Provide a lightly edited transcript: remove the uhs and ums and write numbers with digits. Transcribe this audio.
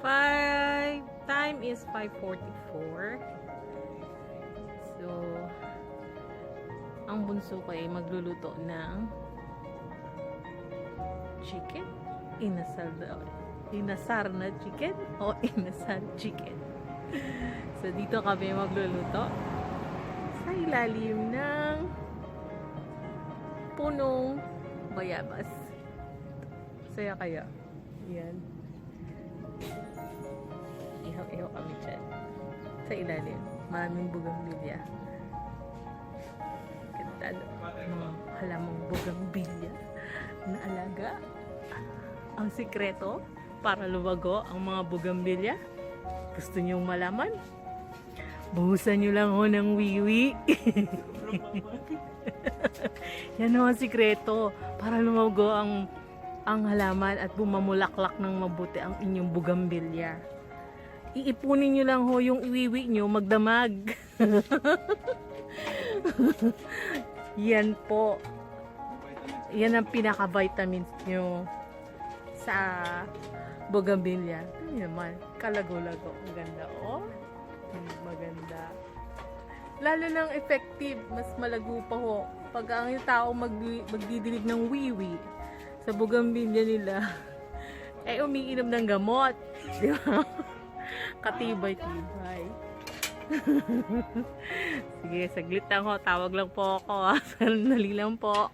Time is 5:44. So, ang bunso ko ay magluluto ng chicken. Inasar na chicken o inasal chicken. So, dito kami magluluto sa ilalim ng punong bayabas. Saya kaya. Yan. Ihaw-ihaw kami dyan. Sa ilalim. Maraming bugambilya. Ganda. Mga halamang bugambilya na alaga. Ang sikreto para lumago ang mga bugambilya. Gusto niyong malaman? Buhusan niyo lang ho ng wiwi. Yan ang sikreto para lumago ang halaman at bumamulaklak ng mabuti ang inyong bugambilya. Iipunin nyo lang ho yung iwiwi nyo magdamag. Yan po. Yan ang pinaka-vitamins nyo sa bugambilya. Yan naman, kalago-lago. Ang ganda, oh. Maganda. Lalo lang effective, mas malago pa ho. Pag ang tao magdidilig ng wiwi sa bugambilya nila, ay umiinom ng gamot. Di ba? Katibay-tibay. Sige, saglit lang ho. Tawag lang po ako. Sandali lang po.